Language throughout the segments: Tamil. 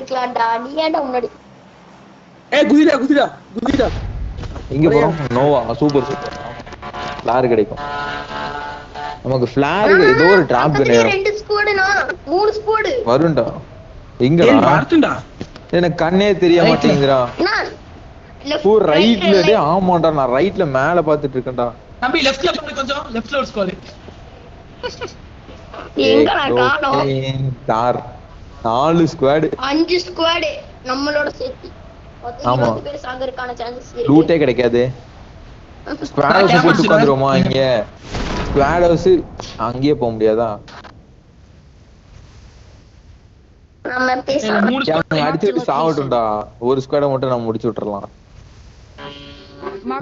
எடுக்கலாம்டா. நீ ஏன்டா முன்னாடி குதிரா இங்க போறோம். நோவா சூப்பர் ஃபிளார் கிடைக்கும் நமக்கு. ஃபிளார் ஏதோ ஒரு டிராப் கிடையாது. 2 ஸ்குவாடுனா 3 ஸ்குவாடு வரும்டா. எங்கடா வரட்டும்டா. எனக்கு கண்ணே தெரிய மாட்டேங்குதுடா. ரைட்ல டே. ஆமாடா நான் ரைட்ல மேல பாத்துட்டு இருக்கேன்டா. தம்பி லெஃப்ட்ல பாரு, கொஞ்சம் லெஃப்ட்ல ஒரு ஸ்குவாட். எங்கடா காணோம்? 4 ஸ்குவாட் 5 ஸ்குவாட் நம்மளோட சேர்த்து. ஆமா. 20 பேர் சாகறதுக்கான சான்சஸ் இருக்கு. லூட்டே கிடைக்காது. ஸ்குவாட் ஹவுஸ் போட்டு உட்கார்ந்துருவோமா இங்க? ஸ்குவாட் ஹவுஸ் அங்கேயே போக முடியாதா? நம்ம பேசலாம். அடிச்சுட்டு சாவட்டும்டா. ஒரு ஸ்குவாட மட்டும் நம்ம முடிச்சு விட்டுறலாம்.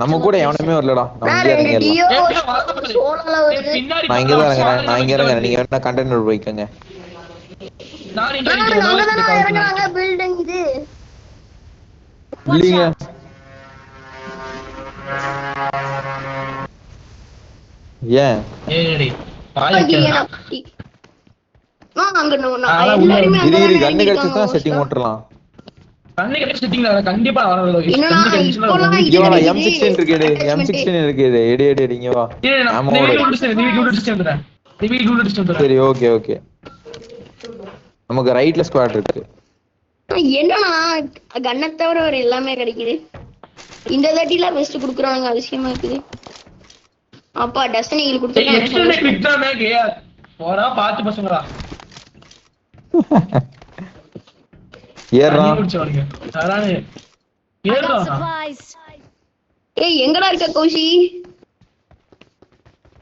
நம்ம கூட எவனுமே வரலடா. நம்ம இங்கே இறங்கிடலாம். சோலால வருது. நான் இங்க தான் இறங்குறேன். நீங்க வேணா கண்டெய்னர் போய்க்கங்க. நான் இங்க இருக்கேன். பில்டிங் இது இல்லீங்க. ஏன் ஏடி கண்ணு கடிச்சுதான் செட்டிங் ஓட்டலாம். கண்டிப்பா M16 இருக்கு. M16 இருக்கு. எடி இங்க வா. சரி ஓகே ஓகே. நமக்கு ரைட்ல ஸ்குவாட் இருக்கு. என்னன்னா கண்ணை தவிர வேற எல்லாமே கிடைக்குது. இந்த தாட்டில பெஸ்ட் குடுக்குறாங்க. அதிசயமா இருக்குது. அப்பா டெஸ்டினியில் கொடுத்துருக்காங்க. போறா பாத்து பசங்களா. ஏறா ஏய் எங்கடா இருக்க கௌஷி?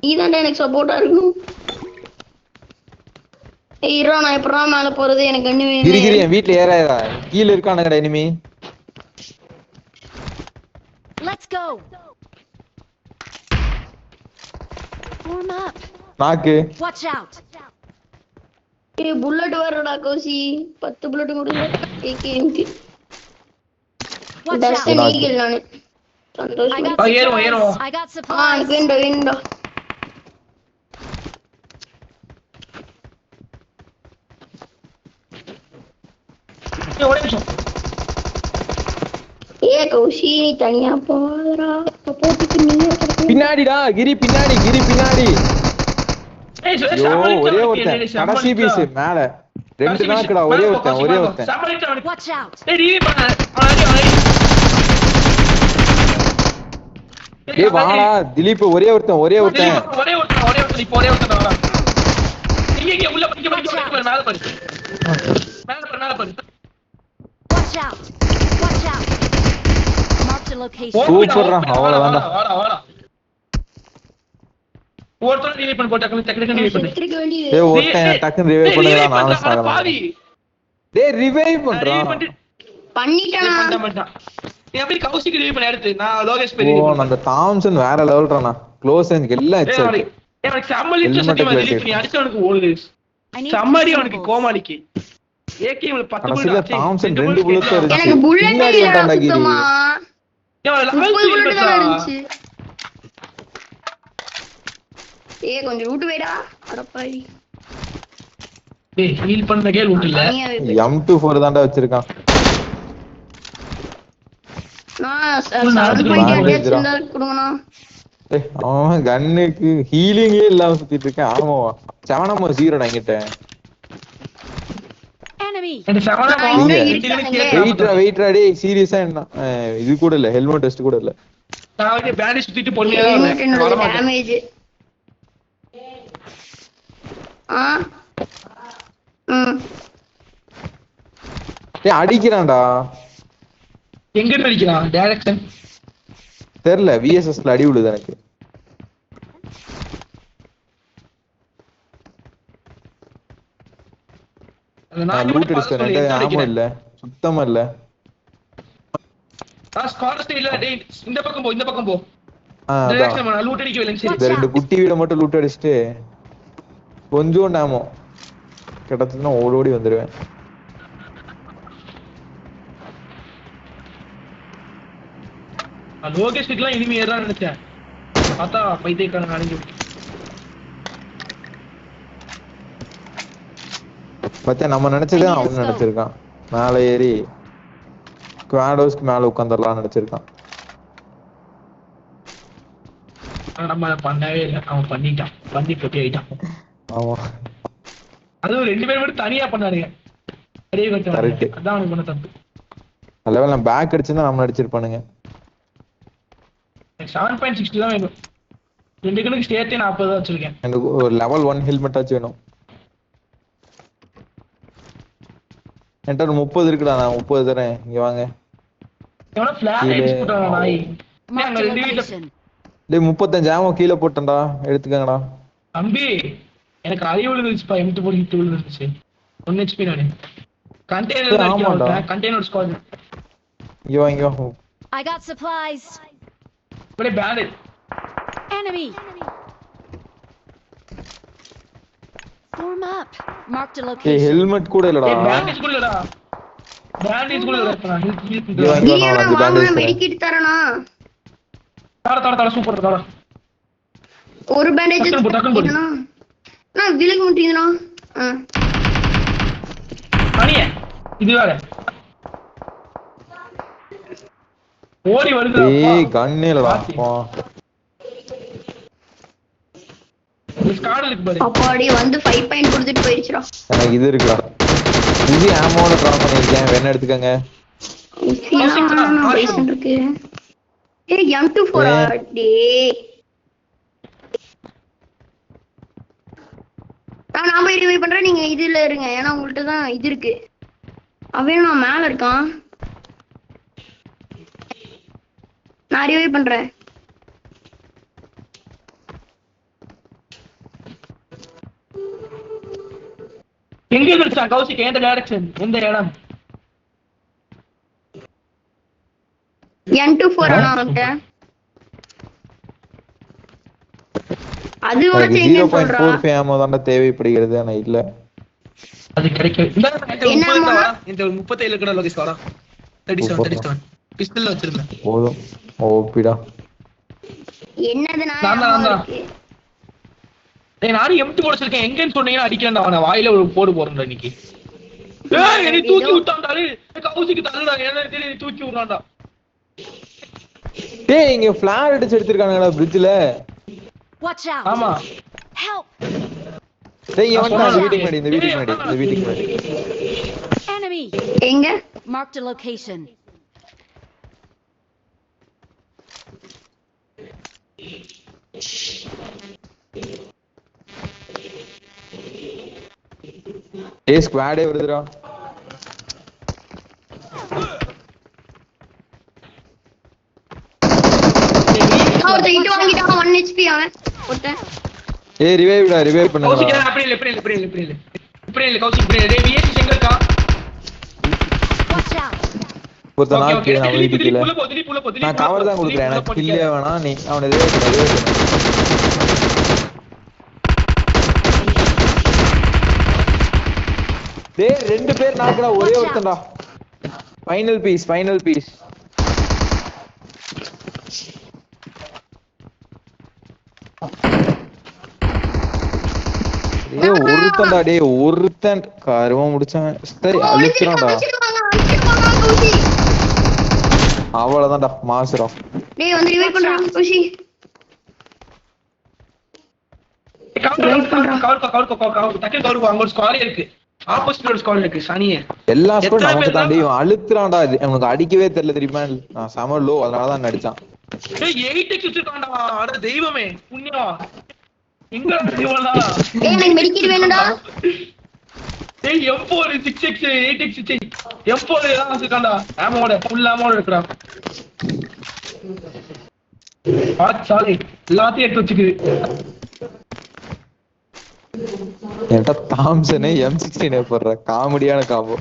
நீதான்டா எனக்கு சப்போர்ட்டா இருக்கும். ஏய் இரா நான் எப்பறா மேல போறது? எனக்கு கண்ணு வேணும். கிரி என் வீட்ல ஏறாதடா. கீழ இருக்கானுங்கடா enemy. Let's go. Warm up. நாக்கு. Watch out. ஏய் புல்லட் வரடா கௌஷி. 10 புல்லட் கொடுங்க. ஏகேஎம்க்கு. டெஸ்டினியில் நான் சந்தோஷம். ஏறோ. I got supplies. விண்டோ. ஏ கௌஷி தனியா போறா. சப்போர்ட்டுக்கு நீங்க பின்னாடிடா. கிரி பின்னாடி. ஒரே ஒருத்தன் கடைசி பீஸ் மேல. 2 நாக்குடா. ஒரே ஒருத்தன். Watch out. ஏய் வாடா திலீப். ஒரே ஒருத்தன். இப்போ ஒரே ஒருத்தன் வரா. இங்க உள்ள மேல பாரு. மேல பாரு. Watch out. Mark the location. சூப்பர்ரா. அவ்வளவுதான்டா. வாடா. ஒருத்தன் ரிவைவ் பண்ணி போட்டா டக்கு ரிவைவ் பண்ணு. ஏய் ஒருத்தன் டக்கு ரிவைவ் பண்ணுடா. நானே சாகலாம். டேய் ரிவைவ் பண்றான். பண்ணிட்டானா? நீ அப்படியே கௌஷிக் ரிவைவ் பண்ணி எடுத்து. நான் லோகேஷ் பெரிய. ஓ அந்த தாம்சன் வேற லெவல்றானா. க்ளோஸ் ரேஞ்ச் எல்லாம் ஹெட்ஷாட். எனக்கு சம்மலி சத்தியமா திலீப் நீ அடிச்சவனுக்கு ஓடுது. சம்மரி அவனுக்கு கோமாளிக்கு. ஏகேஎம்ல 10 புல்லட் தாம்சன் 2 புல்லட் இருக்கு. எனக்கு புல்லட் இல்லடா சுத்தமா. ஏய் கொஞ்சம் ரூட் வைடா. அடப்பாவி. டேய் ஹீல் பண்ண கேல் ரூட் இல்ல. M24 தான்டா வச்சிருக்கான். நான் 7.8 சின்ன குடுங்கனா. ஏய் அவன் கன்னுக்கு ஹீலிங்கே இல்லாம சுத்திட்டு இருக்கான். ஆமாவா 7.0 டா என்கிட்ட. Enemy. வெயிட்ரா டேய் சீரியஸா என்ன இது கூட இல்ல. ஹெல்மெட் டெஸ்ட் கூட இல்ல. நான் வந்து பேண்டேஜ் சுத்திட்டு பொறுமையா வரேன். டேமேஜ். டேய் அடிக்குறான்டா. எங்க அடிக்குறான்? டைரக்ஷன் தெரியல. VSSல அடி விழுது எனக்கு. நான் லூட் அடிச்சேன். ஆமா இல்ல சுத்தமா இல்ல. ஸ்குவாட் ஸ்டைல்ல டேய் இந்த பக்கம் போ. டைரக்ஷன் நான் லூட் அடிக்கவே இல்ல. சரி. இந்த 2 குட்டி வீட மட்டும் லூட் அடிச்சிட்டு கொஞ்சம் நாமோ கிடத்துனா ஓடி வந்துருவேன். லோகேஷ்க்குலாம் இனிமே ஏறான்னு நினைச்சேன். பார்த்தா பைத்தியக்காரன் அடங்கி. பத்தியா நம்ம நினைச்சதே அவன் நினைச்சிருக்கான். மேல ஏறி குவாடோஸ்க்கு மேல உட்காந்துடலாம்னு நினைச்சிருக்கான். நம்ம பண்ணவே இல்லை, அவன் பண்ணிட்டான், பண்ணி கொட்டி ஆயிட்டான். ஆமா அதுவும் 2 பேரும் மட்டும் தனியா பண்ணானுங்க. Correct. அதான் அவனுக்கு பண்ண தப்பு. லெவல் நான் பேக் அடிச்சிருந்தா நம்ம அடிச்சிருப்பானுங்க. 7.60 தான் வேணும். 2 கணக்கு ஸ்டேட்டே 40 தான் வச்சிருக்கேன். எனக்கு ஒரு லெவல் 1 ஹெல்மெட் ஆச்சு வேணும். என்கிட்ட ஒரு 30 இருக்குடா, நான் 30 தரேன். இங்க வாங்க. எவனோ ஃபிளாஷ் அடிச்சு போட்டான் நாய். Marked a location. டேய் 35 ஆமோ கீழ போட்டேன்டா, எடுத்துக்கங்கடா. தம்பி எனக்கு அறிவு விழுந்துச்சுப்பா, M2 போட்டு ஹிட் விழுந்துச்சு. 1 HP நானே. கண்டெய்னர் ஆமாடா. அடிச்சான், கண்டெய்னர் ஸ்குவாட். இங்க வா இங்க வா. I got supplies. ஒரே பேண்ட். Enemy. Form up. Marked a ஏய் location. ஹெல்மெட் கூட இல்லடா. ஏய் பேண்டேஜ் கூட இல்லடா. பேண்டேஜ் கூட இல்லடா. நான் ஹிட் இங்க வா இங்க வா, நான் நீ வந்து வாங்க பேண்டேஜ் தரேன். மெடிக்கிட் தரனா? தர சூப்பர் தர. ஒரு பேண்டேஜ் டக்குனு போடு. நான் விலக மாட்டீங்கனா? மணியே இது வேற. ஓடி வருதுடா. ஏய் கண்ணே இல்லடா. வா. ஸ்கார்ல இருக்கு பாரு. அப்பாடி வந்து 5 பாயிண்ட் கொடுத்துட்டு போயிடுச்சுடா. எனக்கு இது இருக்குடா. இது ஆமோல டிராப் பண்ணிருக்கேன், வேணா எடுத்துக்கங்க. பேசன் இருக்கு. ஏய் M24 டேய். நான் போய் ரிவைவ் பண்றேன், நீங்க இதுல இருங்க. ஏன்னா உங்கள்ட்ட தான் இது இருக்கு. அவன் நான் மேல இருக்கான். நான் ரிவைவ் பண்றேன். எங்க இருந்துச்சா கௌசிக்? எந்த டைரக்ஷன்? எந்த இடம்? M24 ஆனா அவன்ட்ட. அது எனக்கு வந்து எங்க சொல்றா? 0.45 ஆமோ தான்டா தேவைப்படுகிறது, ஆனா இல்ல. அது கிடைக்கும். இந்த என்ன 30 மாமா? இந்த 37 கடை லோகேஷ் வாடா. 37 பிஸ்டல்ல வச்சிருந்தேன். போதும். ஓபிடா. என்னது நான் தான். டேய் நானே M2 போடுச்சிருக்கேன். எங்கன்னு சொன்னீங்கன்னா அடிக்கிறேன்டா அவன. வாயில ஒரு போடு போறேன்டா இன்னைக்கு. ஏய் என்னை தூக்கி விட்டான்டா. கௌசிக்கு தள்ளுடா. என்ன தெரியும் தூக்கி விடுறான்டா. டேய் இங்க ஃபிளார் அடிச்சு எடுத்துட்டானுங்கடா பிரிட்ஜ்ல. Watch out. ஆமா. Help. டேய் இவன் இந்த வீட்டுக்கு முன்னாடி, இந்த வீட்டுக்கு முன்னாடி. Enemy. எங்க? Marked a location. டேய் ஸ்குவாடே வருதுடா. அவன் ஹிட் வாங்கிட்டான். 1 HP அவன். போட்டேன். ஏய் ரிவைவ் கௌசிக் பண்ணுடா. அப்படி இல்ல கௌசிக் இப்படி இல்ல. டேய் விஏசி எங்க இருக்கா? Watch out. ஒருத்த நாக்கு நான் வீட்டுக்கு இல்ல. புள்ள போ. நான் கவர் தான் கொடுக்குறேன். எனக்கு கில்லே வேணாம். நீ அவனை ரிவைவ் பண்ணு. டேய் 2 பேர் நாக்குடா, ஒரே ஒருத்தன்டா. Final piece. டேய் ஒருத்தன்டா, டேய் ஒருத்தன் கருவா முடிச்சான். சரி அழிச்சிரான்டா. அவ்வளவுதான்டா மாசுடா. டேய் வந்து ரிவைவ் பண்றான் குஷி. கவர் டக்கு கவர் அங்க ஒரு ஸ்குவாட் இருக்கு. ஆப்போசிட் ஒரு ஸ்குவாட் இருக்கு. சனியே எல்லா ஸ்கோர் நமக்கு தாண்டி இவன் அழுத்துறான்டா. அவனுக்கு அடிக்கவே தெரியல தெரியுமா? நான் செம லோ, அதனால தான் அடிச்சான். டேய் 8x வச்சிருக்கான்டா. அட தெய்வமே புண்ணியவா. எங்க இவளா? டேய் எனக்கு மெடிக்கிட் வேணும்டா. டேய் M4 6x 8x M4 எல்லாம் வச்சிருக்கான்டா. ஆமோட ஃபுல் ஆமோட இருக்குடா. சாரி எல்லாத்தையும் எடுத்து வச்சுக்குது. என்கிட்ட தாம்சனே M16 போடுற காமெடியான காம்போ.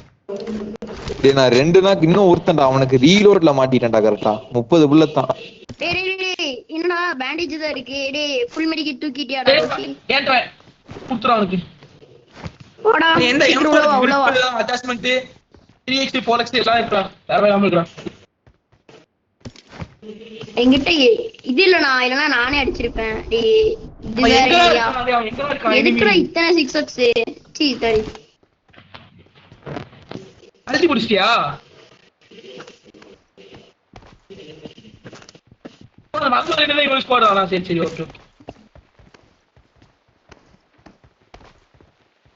டேய் நான் 2 நாக்கு இன்னும் ஒருத்தன்டா. அவனுக்கு ரீலோட்ல மாட்டிட்டேன்டா. கரெக்டா 30 புல்லட் தான். டேய் என்னடா பேண்டேஜ் தான் இருக்கு. டேய் ஃபுல் மெடிக்கிட் தூக்கிட்டியாடா குஷி? ஏன்டா குத்துறா உனக்கு? போடா. எந்த அவ்வளவா. அட்டாச்மென்ட் 3x 4x எல்லாம் இருக்குடா. வேற இருக்குடா. என்கிட்ட இது இல்லனா, இல்லனா நானே அடிச்சிருப்பேன். டேய் இது வேற இல்லையா? எதுக்குடா இத்தனை 6x? சீ சரி. அழுத்தி முடிச்சிட்டியா? சரி ஓகே.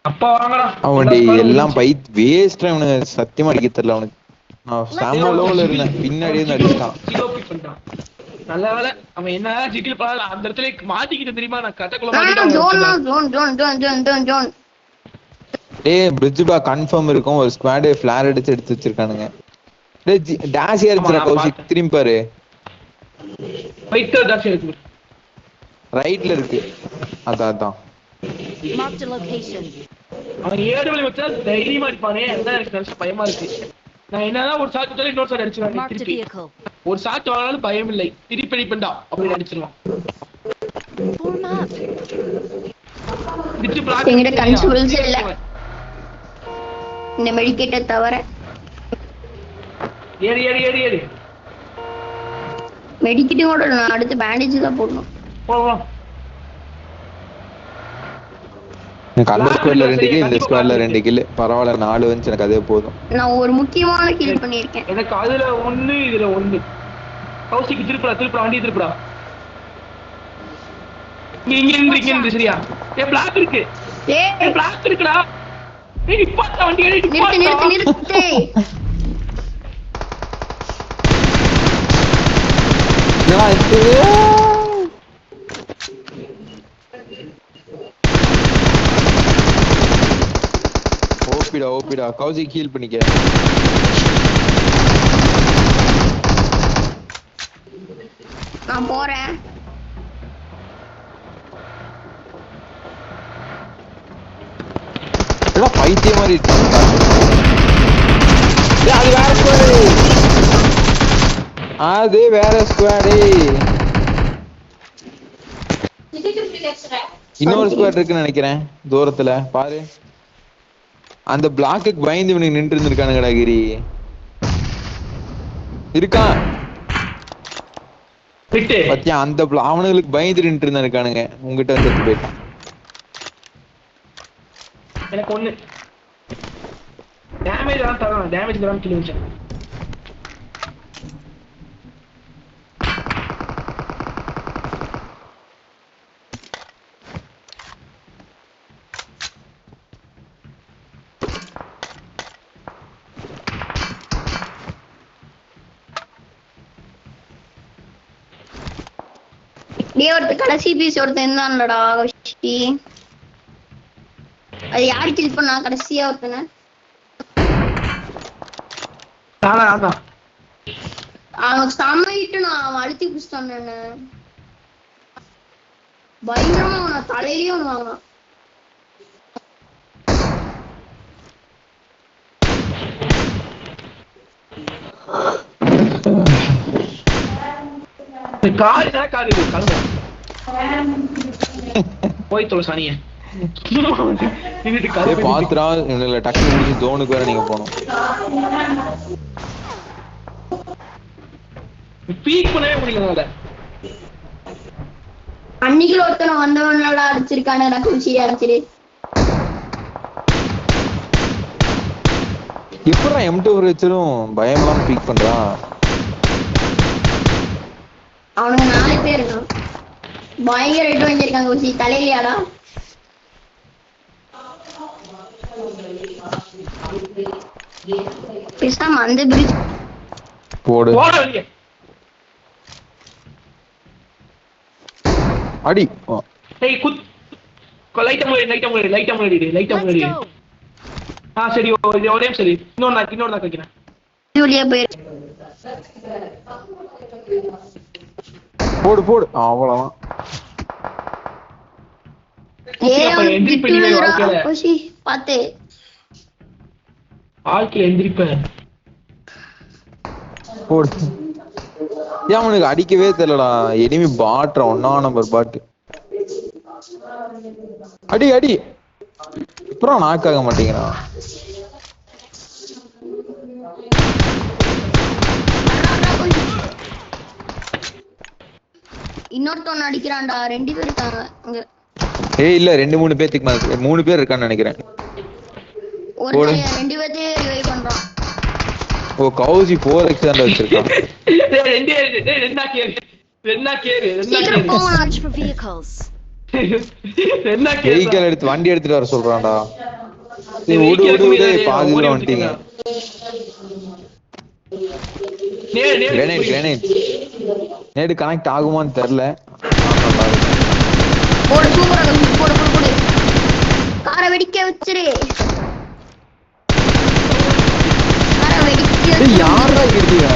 அப்பா வாங்கடா. அவன் எல்லாம் வேஸ்டா அவனுக்கு சத்தியமா அடிக்க தெரியல அவனுக்கு. நான் செம லோல இருந்தேன், பின்னாடி இருந்து அடிச்சான். நல்ல வேலை அவன் என்ன ஜிகில் பண்ணல, அந்த இடத்துல மாட்டிக்கிட்டு தெரியுமா? நான் கட்டக்குள்ள ஜோன். டேய் பிரிட்ஜ் பா கன்ஃபார்ம் இருக்கும். ஒரு ஸ்குவாட் ஃபிளார் அடிச்சு எடுத்து வச்சிருக்கானுங்க. டேய் டாஷியா இருக்குடா கௌஷிக், திரும்பி பாரு. ரைட்ல டாஷியா இருக்கு, ரைட்ல இருக்கு. அதான் Marked a location. அவன் ஏடுவலி வச்சா தைரியமா அடிப்பானே, அதான் எனக்கு பயமா இருக்கு. நான் என்னதான் ஒரு ஷாட் கொடுத்தாலும் இன்னொரு ஷாட் அடிச்சிருவான். Marked a vehicle. ஒரு ஷாட் வாங்கினாலும் பயம் இல்லை, திருப்பி அடிப்பேன்டா அப்படி அடிச்சிருவான். Form up. எங்கிட்ட கன்சூல்ஸ் இல்ல இந்த மெடிக்கேட்டை தவிர. ஏறி மெடிக்கேட்டும் கூட நான் அடுத்து பேண்டேஜ் தான் போடணும். போ எனக்கு அந்த ஸ்குவாட்ல 2 கில், இந்த ஸ்குவாட்ல 2 கில். பரவாயில்ல 4 வந்து எனக்கு அதே போதும். நான் ஒரு முக்கியமான கில் பண்ணிருக்கேன். எனக்கு அதுல 1 இதுல 1. கௌசிக்கு திருப்புடா வண்டி திருப்புடா. இங்க இருந்து சரியா? பிளாக் இருக்கு. பிளாக் இருக்குடா. நிப்பாட்ட வண்டி நிறுத்து. ஓபிடா கௌசிக் ஹீல் பண்ணிக்க. நான் போறேன். பைத்திய மாதிரி அது வேற ஸ்குவாடு. இன்னொரு ஸ்குவாட் இருக்குன்னு நினைக்கிறேன் தூரத்துல பாரு. அந்த பிளாக்குக்கு பயந்து இவனுக்கு நின்று இருந்திருக்கானுங்கடா கிரி. இருக்கான் பத்தியா? அந்த அவனுங்களுக்கு பயந்து நின்று இருக்கானுங்க. உங்ககிட்ட வந்து எடுத்து போயிட்டான். எனக்கு 1 டேமேஜ் தான் தரணும். டேமேஜ் தான் கில் வச்சேன். கடைசி பீஸ் ஒருத்தன் இருந்தான்லடா கௌஷி, அது யாரு கில் பண்ணா கடைசியா ஒருத்தன? அவன் சமைட்டு நான் அழுத்தி பிடிச்சிட்டான். பயங்கரமா அவன தலையிலேயே ஒண்ணு வாங்கினான். போய் தொலை சானிய பாத்துரா. டக்குனு முடிஞ்சு ஜோனுக்கு வேற நீங்க போனோம். பீக் பண்ணவே முடியல. அன்னைக்கு ஒருத்தன வந்தவனால அடிச்சிருக்கானே கௌஷி அடிச்சிரு. எப்படா M2 வச்சிரும் பயம்லாம் பீக் பண்றான். அவனுங்க 4 பேர் இருக்கான். பயங்கர ரெட் வந்திருக்காங்க கௌஷி தலையிலயாடா. பேசாம அந்த பிரிட்ஜ் போடு அடி. ஏய் குத் லைட்டா முன்னாடி. சரி ஒரே சரி. இன்னொரு நான் வைக்கிறேன். வழியா போயிரு. போடு அவ்வளவுதான். பாத்து வாழ்க்கையில எந்திரிப்பேன். போடு. ஏன் அவனுக்கு அடிக்கவே தெரியலடா. எனிமி பாட்ற 1 நம்பர் பாட்டு. அடி அப்புறம் நாக்காக மாட்டேங்கிறான். இன்னொருத்தவன் அடிக்கிறான்டா. 2 பேர் இருக்காங்க அங்க. இல்ல 2-3 பேத்துக்கு 3 பேர் இருக்கான்னு நினைக்கிறேன். ஒரு 2 பேர்த்தையே ரிவைவ் பண்றான். ஓ கௌசி 4x தான் வச்சிருக்கான். டேய் ரெண்டா கேரு சீக்கிரம் போங்க. Search for vehicles. ரெண்டா கேரு வெஹிக்கல் எடுத்து வண்டி எடுத்துட்டு வர சொல்றான்டா. டேய் விடு பாதியில வந்துட்டீங்க. நேடு கனெக்ட் ஆகுமான்னு தெரியல. போடு சூப்பரா போடு காரை வெடிக்க வச்சிரு. காரை வெடிக்க டேய் யாரா கிட்டீங்க?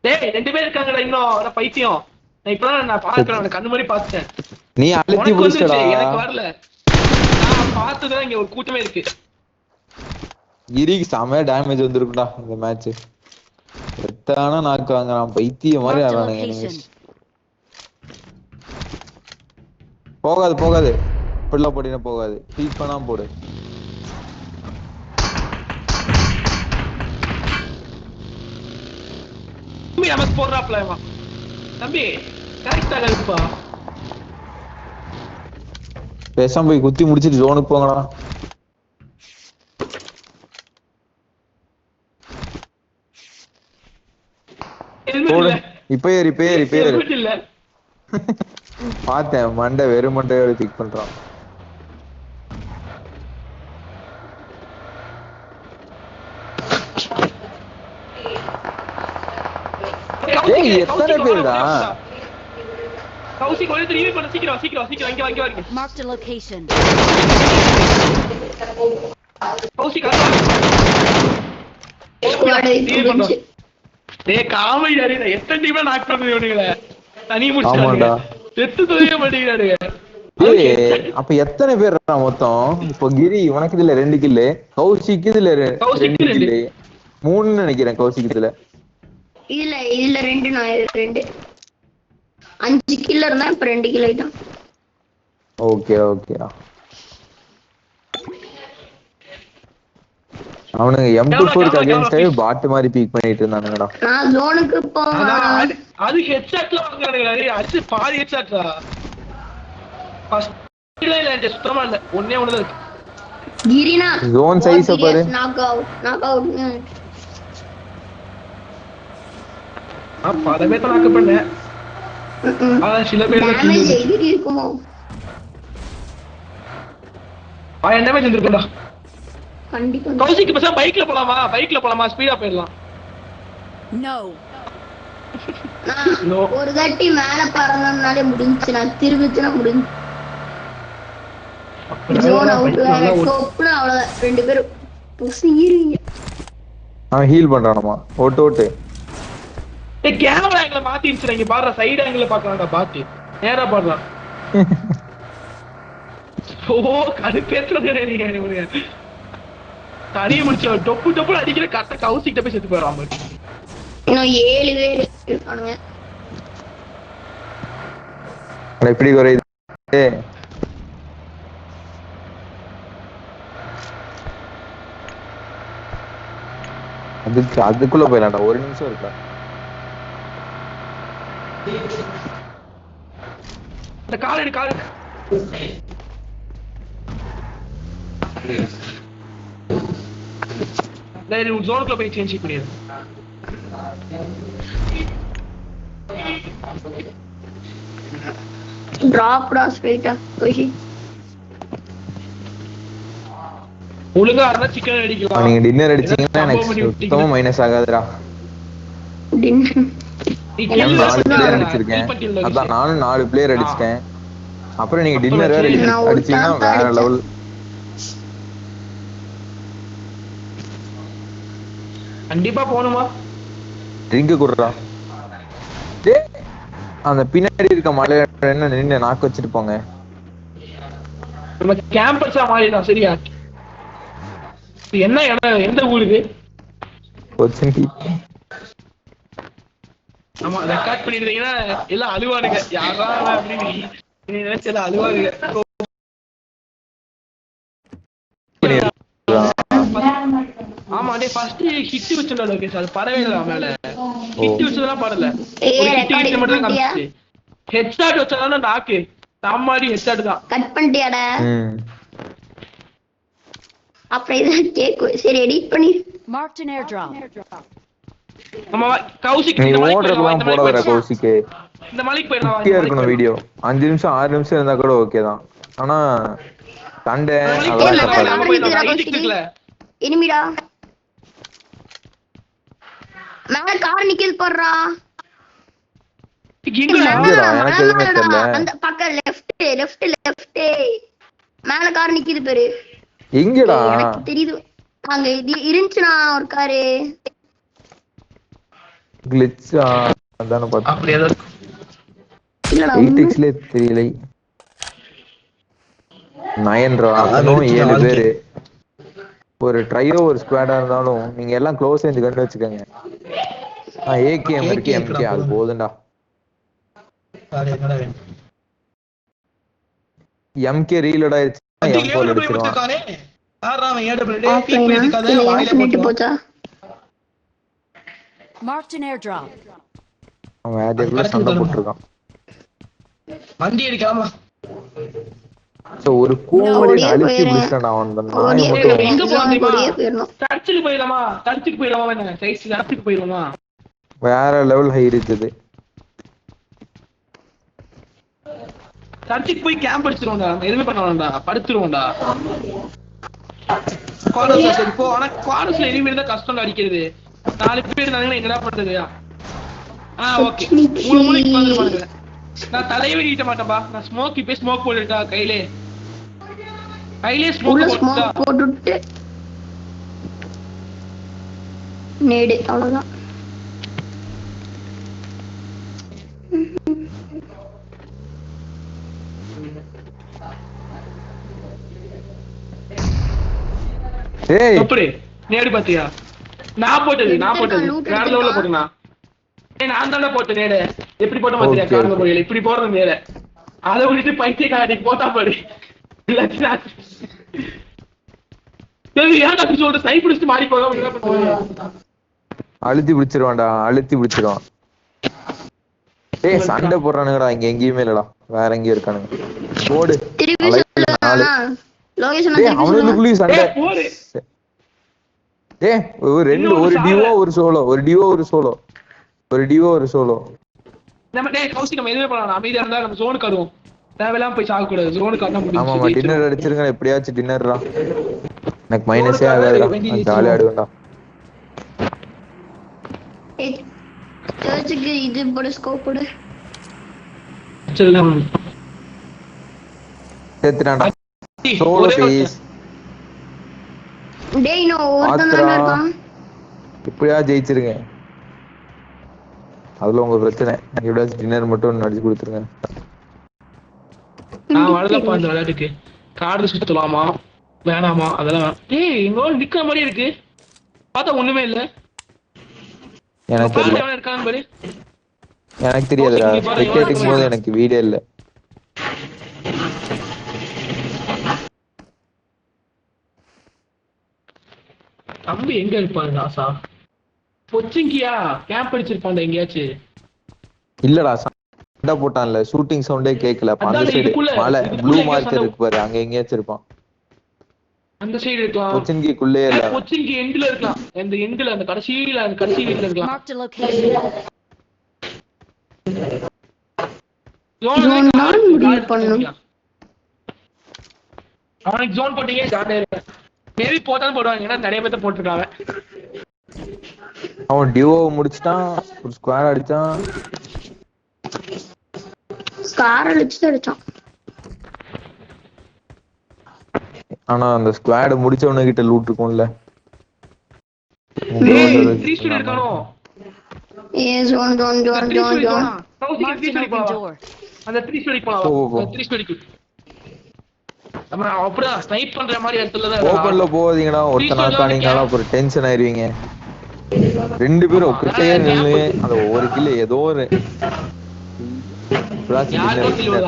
டேய் ரெண்டு பேர் இருக்காங்கடா இன்னும் அட பைத்தியம். நான் பாக்குறேன் கண்ணு மாதிரி பார்த்தேன். நீ அழுத்தி புடிச்சடா. எனக்கு வரல. நான் பார்த்ததுதான் இங்க ஒரு கூட்டமே இருக்கு. கிரிக்கு செம டேமேஜ் வந்திருக்குடா இந்த மேட்ச். எத்தான நாக்கு வாங்குறான் பைத்தியம் மாதிரி ஆறானுங்க எனிமீஸ். போகாது இப்படிலாம் போடினா போகாது. பீக் பண்ணா போடு. தம்பி நமக்கு போடுறாப்ல தம்பி கரெக்டா கருப்பா. பேசாம போய் குத்தி முடிச்சிட்டு ஜோனுக்கு போங்கடா. போடு இப்ப ஏறு பார்த்தேன் மண்டை வெறும் மண்டையோட பிக் பண்றான். ஏய் எத்தனை பேருடா? கௌசி கொஞ்சம் ரிவைவ் பண்ணு சீக்கிரம் இங்க வாங்க. Marked a location. கௌசி டேய் காமெடி அடிடா. எத்தனை டீம் நாக் பண்ணுது இவனுங்களே. தனி முடிச்சாங்க. செத்து தொலைய மாட்டேங்கிறானுங்க. ஏய் அப்ப எத்தனை பேர்டா மொத்தம்? இப்போ கிரி உனக்கு இதுல 2 கில், கௌசிக்கு இதுல 2 கில், 3 நினைக்கிறேன் கௌசிக்கு இதுல. இதுல 2 நான் 2 5 கில் இருந்தா இப்ப 2 கில் ஆயிட்டான். ஓகே அவனுங்க M24 அகைன்ஸ்ட் பாட் மாதிரி பீக் பண்ணிட்டு இருந்தானுங்கடா. நான் ஜோனுக்கு போறேன். அது ஹெட்ஷாட்ல வாங்குறானுங்க. அது பாதி ஹெட்ஷாட்டா. ஃபர்ஸ்ட் இல்ல சுத்தமா இல்ல. ஒண்ணே தான் இருக்கு. கிரினா ஜோன் சைஸ் பாரு. Knock out. பல பேர் நாக்கு பண்ணேன். சில பேர் டேமேஜ் எகிரி இருக்குமோ? டேமேஜ் வந்துருக்குடா. கண்டிப்பா. கௌசிக்கு பசங்க பைக்ல போலாமா? ஸ்பீடா போயிடலாம். No. ஒரு தட்டி மேல பறந்தனாலே முடிஞ்சுச்சு. நான் திரும்பிச்சுனா முடிஞ்சு. ஜோன் அவுட் டோப்ல அவ்வளவுதான். 2 பேரும் புசிறீங்க. அவன் ஹீல் பண்றானமா. ஓட்டு ஏய் கேமரா ஆங்கிள் மாத்திடுச்சு. இங்க பாரு சைடு ஆங்கிள் பார்க்கலாம்டா. பாத்து நேரா பாருடா. ஓ கடுப்பேத்துறதே நீங்க. தனிய முடிச்ச டொப்பு அடிக்கிற கரெக்டா கௌசிக்கிட்ட போய் செத்து போயிடுறான். இன்னும் 7 பேர் இருக்கானுங்க. எப்படி குறையுது? அதுக்குள்ள போயிடலாம்டா. 1 நிமிஷம் இருக்கா? இந்த கால் ஜோனுக்குள்ள போய் சேஞ்ச் பண்ணிடு. டிராப்டா ஸ்ட்ரைட்டா கோஷி. ஒழுங்கா இருந்தா சிக்கன் அடிக்கலாம். நீங்க டின்னர் அடிச்சீங்கன்னா எனக்கு சுத்தமா மைனஸ் ஆகாதுடா. நான் 4 பிளேயர் அடிச்சிருக்கேன். அதான் நானும் 4 பிளேயர் அடிச்சிட்டேன். அப்புறம் நீங்க டின்னர் வேற அடிச்சீங்கன்னா வேற லெவல். கண்டிப்பா போணுமா? ட்ரிங்க் குடுறா. டேய் அந்த பின்னாடி இருக்க மலையில என்ன நின்னு நாக்கு வச்சிட்டு போங்க. நம்ம கேம்பர்ஸா மாறிடலாம். சரியா? என்ன இடம்? எந்த ஊர் இது? கொச்சின். ஆமா ரெக்கார்ட் பண்ணிருந்தீங்கன்னா எல்லாம் அழுவானுங்க. யாரா அப்படின்னு நீ நினைச்சு எல்லாம் அழுவானுங்க. ஆமா டே ஃபர்ஸ்ட் ஹிட் வச்சல லோகேஷ். அது பரவே இல்ல மேல. ஹிட் வச்சதெல்லாம் பரல. ஒரு ஹிட் மட்டும் தான் காமிச்சு. ஹெட்ஷாட் வச்சாதானே நாக்கு தாமாடி ஹெட்ஷாட் தான். கட் பண்ணிட்டியாடா? ம். அப்புறம் இதான் கேக்கும். சரி எடிட் பண்ணி. Marked an airdrop. நம்ம கௌசிக் நீ இந்த மலைக்கு ஓடுறதுலாம் போயிடலாம், போடாதடா கௌசிக்கு. இந்த மலைக்கு போயிடலாம். குட்டியா இருக்கணும் வீடியோ. 5 நிமிஷம் 6 நிமிஷம் இருந்தா கூட ஓகே தான். ஆனா சண்டை அதெல்லாம் இருக்குல்ல எனிமிடா மேல கார் நிக்குது பாருடா. எங்கடா? எனக்கு எதுவுமே தெரியல. அந்த பக்கம் லெஃப்ட் மேல கார் நிக்குது பாரு. எங்கடா? எனக்கு தெரியுது. அங்க இருந்துச்சுனா ஒரு காரு. கிளிட்சா அதான பார்த்தா. அப்படி ஏதோ இல்லடா 8xல தெரியல. 9 இன்னும் 7 பேரு. ஒரு ட்ரையோ ஒரு ஸ்குவாடா இருந்தாலும் நீங்க எல்லாம் க்ளோஸ் ரேஞ்ச் கண்டு வச்சுக்கோங்க. ஏகேஎம் இருக்கு, எம்கே அது போதும்டா. எம்கே ரீலோட் ஆயிருச்சு. M4 அடிச்சிருவான். போச்சா? Marked an airdrop. அவன் வேற சண்டை போட்டுருக்கான். வண்டி அடிக்காம சோ ஒரு கோமடி அழிச்சு பிடிச்சான் அவன். அந்த நாய் மட்டும் எங்க போறீங்க? போயிடணும். சர்ச்சுக்கு போயிடலாமா? சர்ச்சுக்கு போயிடலாமா? என்ன சைஸ் சர்ச்சுக்கு போயிடலாமா? வேற லெவல் ஹை இருக்குது. சர்ச்சுக்கு போய் கேம்ப் அடிச்சிருவோம்டா. எதுவுமே பண்ண வேண்டாம், படுத்துருவோம்டா. குவாரஸ்ல சரி போ. ஆனா குவாரஸ்ல எனிமி இருந்தா கஷ்டம் அடிக்கிறது. 4 பேர் இருந்தாங்கன்னா என்னடா பண்றது? ஓகே 3 மூளைக்கு வந்து பாருங்க. நான் தலையே வெடிக்க மாட்டேன்பா. நான் ஸ்மோக் இப்ப ஸ்மோக் போட்டுட்டா கையிலே ஸ்மோக் போட்டுட்டு நேடு அவ்வளவுதான். ஏய் எப்படி நேடு பாத்தியா? நான் போட்டது வேற லெவல்ல போட்டேனா? நான் தானே போட்டேன் நேடு. எப்படி போட்ட பாத்தியா? காரணம் போயல இப்படி போறது நேடு. அதை விட்டு பைத்தியக்காரி போட்டா பாரு. ஏன் சொல்ற சைட் பிடிச்சிட்டு மாறி போகாம என்ன பண்ணுவாங்க? அழுத்தி பிடிச்சிருவான்டா, அழுத்தி பிடிச்சிருவான். ஏய் சண்டை போடுறானுங்கடா. இங்க எங்கேயுமே இல்லடா, வேற எங்கேயும் இருக்கானுங்க. போடு திருப்பி சொல்லு. லொகேஷன் டேய் அவனுக்குள்ளேயும் சண்டை. போடு. ஏய் ஒரு டிவோ ஒரு சோலோ. நம்ம கௌசி நம்ம எதுவுமே பண்ணலாம். அமைதியா இருந்தா நம்ம ஜோனுக்கு வருவோம். தேவையில்லாம போய் சாக கூடாது. ஜோனுக்கு வந்தா முடியும். ஆமாமா டின்னர் அடிச்சிருங்க. எப்படியாச்சும் டின்னர்டா. எனக்கு மைனஸே ஆகாதுடா. ஜாலியா ஆடுவேன்டா. சர்ச்சுக்கு இது போடு, ஸ்கோப் போடு. செத்துட்டான்டா. Solo piece. டேய் நோ ஒருத்தன் தான் இருக்கான். இப்படியா ஜெயிச்சிருங்க. அதுல உங்க பிரச்சனை. எப்படியாச்சும் டின்னர் மட்டும் அடிச்சு கொடுத்துருங்க. நான் வரலப்பா இந்த விளையாட்டுக்கு. கார்டு சுத்தலாமா வேணாமா அதெல்லாம். டேய் இங்க நிக்கிற மாதிரி இருக்கு. பார்த்தா ஒண்ணுமே இல்ல. எனக்கு தெரியல. இருக்கான்னு பாரு. எனக்கு தெரியாதுடா. கிரிக்கெட்டிங் போது எனக்கு வீடியோ இல்ல. தம்பி எங்க இருப்பாங்க ஆசா? பொச்சிங்கியா கேம்ப் அடிச்சிருப்பான்டா எங்கயாச்சு. இல்லடா சண்டை போட்டான்ல, ஷூட்டிங் சவுண்டே கேட்கல. அந்த சைடு மலை ப்ளூ மார்க்கர் இருக்கு பாரு, அங்க எங்கேயாச்சும் இருப்பான். அந்த சைடு இருக்கலாம். பொச்சிங்கிக்குள்ளே இல்ல. பொச்சிங்கி எண்ட்ல இருக்கலாம். அந்த எண்ட்ல அந்த கடைசி வீட்ல இருக்கலாம். Marked a location. அவனுக்கு ஜோன் போட்டீங்க ஜாலியா இருக்கு. மேபி போட்டாலும் போடுவாங்க. ஏன்னா நிறைய பேர்த்த போட்டுருக்காங்க. அவன் டியூவோ முடிச்சிட்டான். ஒரு ஸ்குவாட் அடிச்சான். ஸ்கார் அடிச்சான். ஆனா அந்த ஸ்குவாட் முடிச்சவன கிட்ட லூட் இருக்கும்ல. த்ரீ ஸ்டோரி இருக்கானோ? ஜோன். அந்த த்ரீ ஸ்டோரி போலாம். த்ரீ ஸ்டோரிக்கு நம்ம அப்படியே ஸ்னைப் பண்ற மாதிரி இடத்துல தான். ஓபன்ல போவாதீங்கடா. ஒருத்த நாக்கானீங்கனா அப்புறம் டென்ஷன் ஆயிருவீங்க. ரெண்டு பேரும் ஒக்கிட்டே நின்னு அந்த ஒரு கில் ஏதோ ஒரு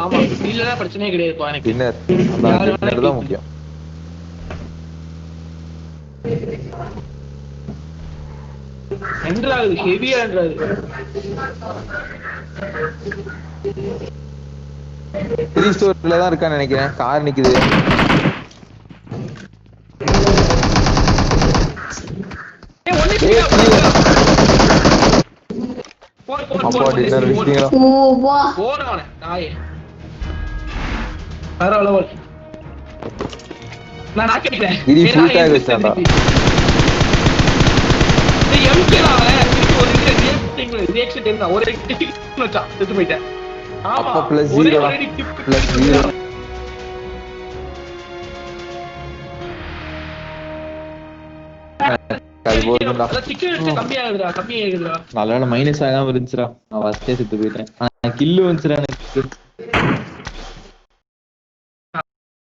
ஆமா இல்லனா பிரச்சனையே கிடையாதுப்பா எனக்கு. டின்னர் தான் முக்கியம். என்றாது ஹெவியா என்றாது. த்ரீ ஸ்டோர்ல தான் இருக்கான்னு நினைக்கிறேன். கார் நிக்குது. ஏய் ஒண்ணே அப்பா டின்னர் விட்டீங்களா? ஓ வா போறானே நாயே. வேற லெவல். நான் கேக்குறேன். இது full tag வச்சான்டா. ஏய் எம்கேல ஒரு ரியாக்ஷன் இருந்தா ஒரு வச்சா செத்து போயிட்டேன். ஆமா அப்ப +0 +0 அது போதும்டா. கம்மியாகுதுடா நல்ல மைனஸ் ஆகாம இருந்துச்சுடா. நான் ஃபர்ஸ்டே செத்து போயிட்டேன். ஆனா கில்லு வந்துச்சுடா எனக்கு.